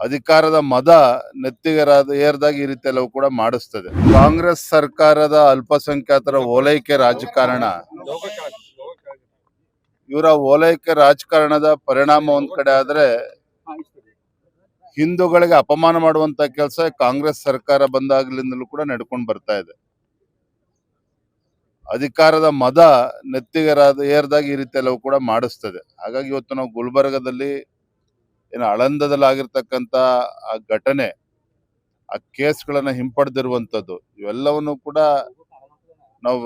ಅಧಿಕಾರದ ಮದ ಏರ್ದಾಗ ಈ ರೀತಿ ಎಲ್ಲವೂ ಕೂಡ ಮಾಡಿಸ್ತದೆ. ಕಾಂಗ್ರೆಸ್ ಸರ್ಕಾರದ ಅಲ್ಪಸಂಖ್ಯಾತರ ಓಲೈಕೆ ರಾಜಕಾರಣ, ಇವರ ಓಲೈಕೆ ರಾಜಕಾರಣದ ಪರಿಣಾಮ ಒಂದ್ ಕಡೆ ಆದ್ರೆ ಹಿಂದೂಗಳಿಗೆ ಅಪಮಾನ ಮಾಡುವಂತ ಕೆಲಸ ಕಾಂಗ್ರೆಸ್ ಸರ್ಕಾರ ಬಂದಾಗ್ಲಿಂದಲೂ ಕೂಡ ನಡ್ಕೊಂಡು ಬರ್ತಾ ಇದೆ. ಅಧಿಕಾರದ ಮದ ಏರ್ದಾಗ ಈ ರೀತಿ ಎಲ್ಲವೂ ಕೂಡ ಮಾಡಿಸ್ತದೆ. ಹಾಗಾಗಿ ಇವತ್ತು ನಾವು ಗುಲ್ಬರ್ಗದಲ್ಲಿ ಏನು ಆಳಂದದಲ್ಲಿ ಆಗಿರ್ತಕ್ಕಂಥ ಆ ಘಟನೆ, ಆ ಕೇಸ್ಗಳನ್ನ ಹಿಂಪಡೆದಿರುವಂತದ್ದು, ಇವೆಲ್ಲವನ್ನು ಕೂಡ ನಾವು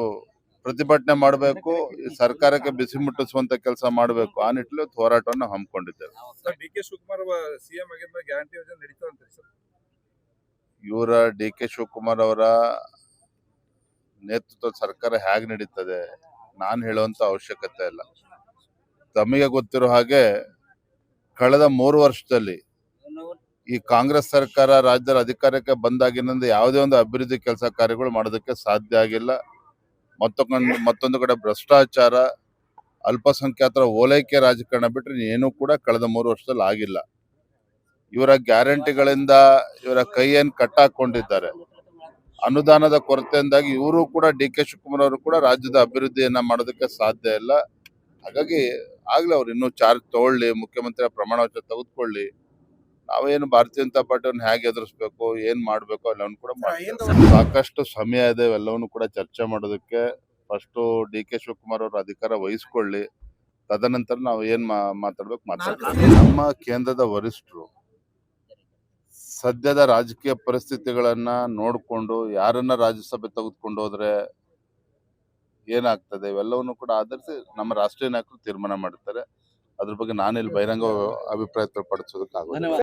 ಪ್ರತಿಭಟನೆ ಮಾಡಬೇಕು, ಈ ಸರ್ಕಾರಕ್ಕೆ ಬಿಸಿ ಮುಟ್ಟಿಸುವಂತ ಕೆಲಸ ಮಾಡಬೇಕು. ಆ ನಿಟ್ಟಿನಲ್ಲಿ ಹೋರಾಟವನ್ನು ಹಮ್ಮಿಕೊಂಡಿದ್ದೇವೆ. ಡಿ.ಕೆ. ಶಿವಕುಮಾರ್ ಸಿಎಂ ಆಗಿದ್ದ ಗ್ಯಾರಂಟಿ ಯೋಜನೆ ನಡೀತದಂತೆ ಸರ್. ಇವರ ಡಿ.ಕೆ. ಶಿವಕುಮಾರ್ ಅವರ ನೇತೃತ್ವದ ಸರ್ಕಾರ ಹೇಗೆ ನಡೀತದೆ ನಾನು ಹೇಳುವಂತ ಅವಶ್ಯಕತೆ ಇಲ್ಲ. ತಮಗೆ ಗೊತ್ತಿರೋ ಹಾಗೆ ಕಳೆದ 3 ವರ್ಷದಲ್ಲಿ ಈ ಕಾಂಗ್ರೆಸ್ ಸರ್ಕಾರ ರಾಜ್ಯದ ಅಧಿಕಾರಕ್ಕೆ ಬಂದಾಗಿನಿಂದ ಯಾವುದೇ ಒಂದು ಅಭಿವೃದ್ಧಿ ಕೆಲಸ ಕಾರ್ಯಗಳು ಮಾಡೋದಕ್ಕೆ ಸಾಧ್ಯ ಆಗಿಲ್ಲ. ಮತ್ತೊಂದು ಕಡೆ ಭ್ರಷ್ಟಾಚಾರ, ಅಲ್ಪಸಂಖ್ಯಾತರ ಓಲೈಕೆ ರಾಜಕಾರಣ ಬಿಟ್ಟರೆ ಏನೂ ಕೂಡ ಕಳೆದ 3 ವರ್ಷದಲ್ಲಿ ಆಗಿಲ್ಲ. ಇವರ ಗ್ಯಾರಂಟಿಗಳಿಂದ ಇವರ ಕೈಯನ್ನು ಕಟ್ಟಾಕೊಂಡಿದ್ದಾರೆ. ಅನುದಾನದ ಕೊರತೆಯಿಂದಾಗಿ ಇವರು ಕೂಡ ಡಿ.ಕೆ. ಶಿವಕುಮಾರ್ ಅವರು ಕೂಡ ರಾಜ್ಯದ ಅಭಿವೃದ್ಧಿಯನ್ನ ಮಾಡೋದಕ್ಕೆ ಸಾಧ್ಯ ಇಲ್ಲ. ಹಾಗಾಗಿ ಆಗ್ಲೇ ಅವ್ರು ಇನ್ನೂ ಚಾರ್ಜ್ ತಗೊಳ್ಳಿ, ಮುಖ್ಯಮಂತ್ರಿ ಪ್ರಮಾಣ ವಚನ ತೆಗೆದುಕೊಳ್ಳಿ, ನಾವೇನು ಭಾರತೀಯ ಜನತಾ ಪಾರ್ಟಿಯನ್ನು ಹೇಗೆ ಎದುರಿಸ್ಬೇಕು, ಏನ್ ಮಾಡ್ಬೇಕು ಎಲ್ಲವನ್ನು ಕೂಡ ಮಾಡ್ತೀವಿ. ಸಾಕಷ್ಟು ಸಮಯ ಇದೆ ಎಲ್ಲವನ್ನು ಕೂಡ ಚರ್ಚೆ ಮಾಡೋದಕ್ಕೆ. ಫಸ್ಟ್ ಡಿ.ಕೆ. ಶಿವಕುಮಾರ್ ಅವರು ಅಧಿಕಾರ ವಹಿಸ್ಕೊಳ್ಳಿ, ತದನಂತರ ನಾವು ಏನ್ ಮಾತಾಡ್ಬೇಕು. ನಮ್ಮ ಕೇಂದ್ರದ ವರಿಷ್ಠರು ಸದ್ಯದ ರಾಜಕೀಯ ಪರಿಸ್ಥಿತಿಗಳನ್ನ ನೋಡಿಕೊಂಡು ಯಾರನ್ನ ರಾಜ್ಯಸಭೆ ತೆಗೆದುಕೊಂಡು ಹೋದ್ರೆ ಏನಾಗ್ತದೆ ಇವೆಲ್ಲವನ್ನು ಕೂಡ ಆಧರಿಸಿ ನಮ್ಮ ರಾಷ್ಟ್ರೀಯ ನಾಯಕರು ತೀರ್ಮಾನ ಮಾಡ್ತಾರೆ. ಅದ್ರ ಬಗ್ಗೆ ನಾನಿಲ್ಲಿ ಬಹಿರಂಗ ಅಭಿಪ್ರಾಯ ಪಡಿಸೋದಕ್ಕಾಗೋದಿಲ್ಲ.